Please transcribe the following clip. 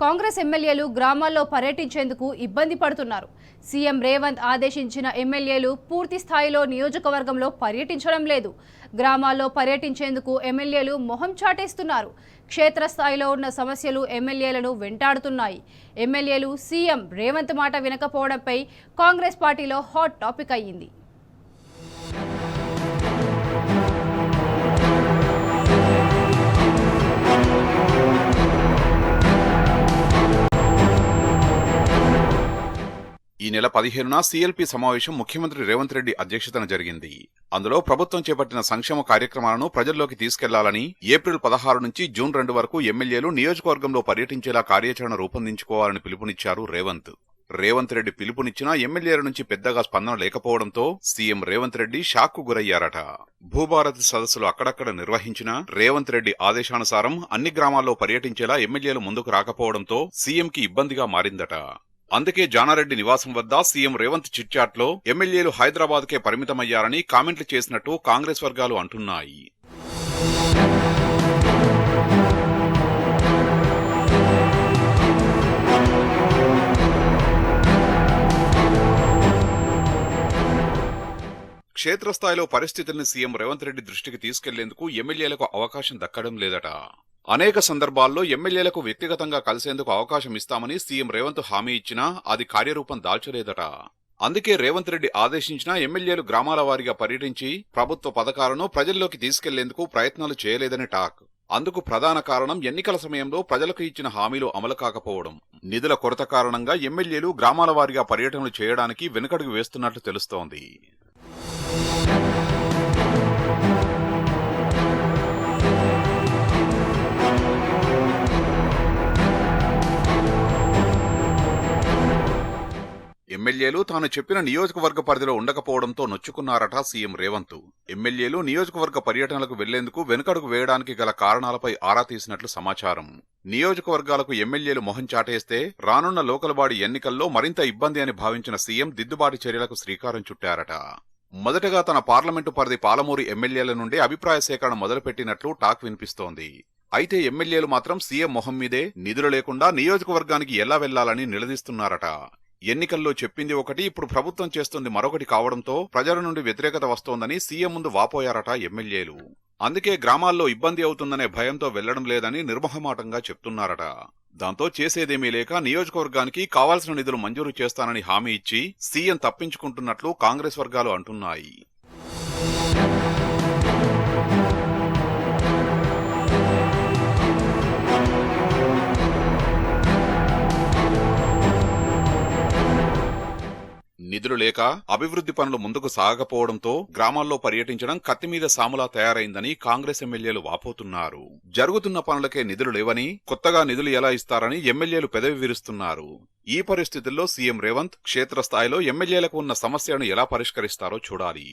కాంగ్రెస్ ఎమ్మెల్యేలు గ్రామాల్లో పర్యటించేందుకు ఇబ్బంది పడుతున్నారు. సీఎం రేవంత్ ఆదేశించిన ఎమ్మెల్యేలు పూర్తి స్థాయిలో నియోజకవర్గంలో పర్యటించడం లేదు. గ్రామాల్లో పర్యటించేందుకు ఎమ్మెల్యేలు మొహం చాటేస్తున్నారు. క్షేత్రస్థాయిలో ఉన్న సమస్యలు ఎమ్మెల్యేలను వెంటాడుతున్నాయి. ఎమ్మెల్యేలు సీఎం రేవంత్ మాట వినకపోవడంపై కాంగ్రెస్ పార్టీలో హాట్ టాపిక్ అయ్యింది. ఈ నెల 15న సీఎల్పీ సమావేశం ముఖ్యమంత్రి రేవంత్ రెడ్డి అధ్యక్షతన జరిగింది. అందులో ప్రభుత్వం చేపట్టిన సంక్షేమ కార్యక్రమాలను ప్రజల్లోకి తీసుకెళ్లాలని ఏప్రిల్ 16 నుంచి జూన్ 2 వరకు ఎమ్మెల్యేలు నియోజకవర్గంలో పర్యటించేలా కార్యాచరణ రూపొందించుకోవాలని పిలుపునిచ్చారు రేవంత్. రేవంత్ రెడ్డి పిలుపునిచ్చినా ఎమ్మెల్యేల నుంచి పెద్దగా స్పందన లేకపోవడంతో సీఎం రేవంత్ రెడ్డి షాక్కు గురయ్యారట. భూభారతి సదస్సులు అక్కడక్కడ నిర్వహించినా రేవంత్ రెడ్డి ఆదేశానుసారం అన్ని గ్రామాల్లో పర్యటించేలా ఎమ్మెల్యేలు ముందుకు రాకపోవడంతో సీఎంకి ఇబ్బందిగా మారిందట. అందుకే జానారెడ్డి నివాసం వద్ద సీఎం రేవంత్ చిట్చాట్లో ఎమ్మెల్యేలు హైదరాబాద్కే పరిమితమయ్యారని కామెంట్లు చేసినట్టు కాంగ్రెస్ వర్గాలు అంటున్నాయి. క్షేత్రస్థాయిలో పరిస్థితుల్ని సీఎం రేవంత్ రెడ్డి దృష్టికి తీసుకెళ్లేందుకు ఎమ్మెల్యేలకు అవకాశం దక్కడం లేదట. అనేక సందర్భాల్లో ఎమ్మెల్యేలకు వ్యక్తిగతంగా కలిసేందుకు అవకాశం ఇస్తామని సీఎం రేవంత్ హామీ ఇచ్చినా అది కార్యరూపం దాల్చలేదట. అందుకే రేవంత్ రెడ్డి ఆదేశించిన ఎమ్మెల్యేలు గ్రామాల వారీగా పర్యటించి ప్రభుత్వ పథకాలను ప్రజల్లోకి తీసుకెళ్లేందుకు ప్రయత్నాలు చేయలేదని టాక్. అందుకు ప్రధాన కారణం ఎన్నికల సమయంలో ప్రజలకు ఇచ్చిన హామీలు అమలు కాకపోవడం. నిధుల కొరత కారణంగా ఎమ్మెల్యేలు గ్రామాల వారీగా పర్యటనలు చేయడానికి వెనుకడుగు వేస్తున్నట్లు తెలుస్తోంది. ఎమ్మెల్యేలు తాను చెప్పిన నియోజకవర్గ పరిధిలో ఉండకపోవడంతో నొచ్చుకున్నారట సీఎం రేవంత్. ఎమ్మెల్యేలు నియోజకవర్గ పర్యటనలకు వెళ్లేందుకు వెనుకడుగు వేయడానికి గల కారణాలపై ఆరా తీసినట్లు సమాచారం. నియోజకవర్గాలకు ఎమ్మెల్యేలు మొహం చాటేస్తే రానున్న లోకల్ బాడీ ఎన్నికల్లో మరింత ఇబ్బంది అని భావించిన సీఎం దిద్దుబాటు చర్యలకు శ్రీకారం చుట్టారట. మొదటగా తన పార్లమెంటు పరిధి పాలమూరు ఎమ్మెల్యేల నుండి అభిప్రాయ సేకరణ మొదలుపెట్టినట్లు టాక్ వినిపిస్తోంది. అయితే ఎమ్మెల్యేలు మాత్రం సీఎం మొహం మీదే నిధులు లేకుండా నియోజకవర్గానికి ఎలా వెళ్లాలని నిలదీస్తున్నారట. ఎన్నికల్లో చెప్పింది ఒకటి, ఇప్పుడు ప్రభుత్వం చేస్తుంది మరొకటి కావడంతో ప్రజల నుండి వ్యతిరేకత వస్తోందని సీఎం ముందు వాపోయారట ఎమ్మెల్యేలు. అందుకే గ్రామాల్లో ఇబ్బంది అవుతుందనే భయంతో వెళ్లడం లేదని నిర్మోహమాటంగా చెప్తున్నారట. దాంతో చేసేదేమీ లేక నియోజకవర్గానికి కావాల్సిన నిధులు మంజూరు చేస్తానని హామీ ఇచ్చి సీఎం తప్పించుకుంటున్నట్లు కాంగ్రెస్ వర్గాలు అంటున్నాయి. నిధులు లేక అభివృద్ధి పనులు ముందుకు సాగకపోవడంతో గ్రామాల్లో పర్యటించడం కత్తిమీద సాములా తయారైందని కాంగ్రెస్ ఎమ్మెల్యేలు వాపోతున్నారు. జరుగుతున్న పనులకే నిధులు లేవని కొత్తగా నిధులు ఎలా ఇస్తారని ఎమ్మెల్యేలు పెదవి విరుస్తున్నారు. ఈ పరిస్థితుల్లో సీఎం రేవంత్ క్షేత్రస్థాయిలో ఎమ్మెల్యేలకు ఉన్న సమస్యలను ఎలా పరిష్కరిస్తారో చూడాలి.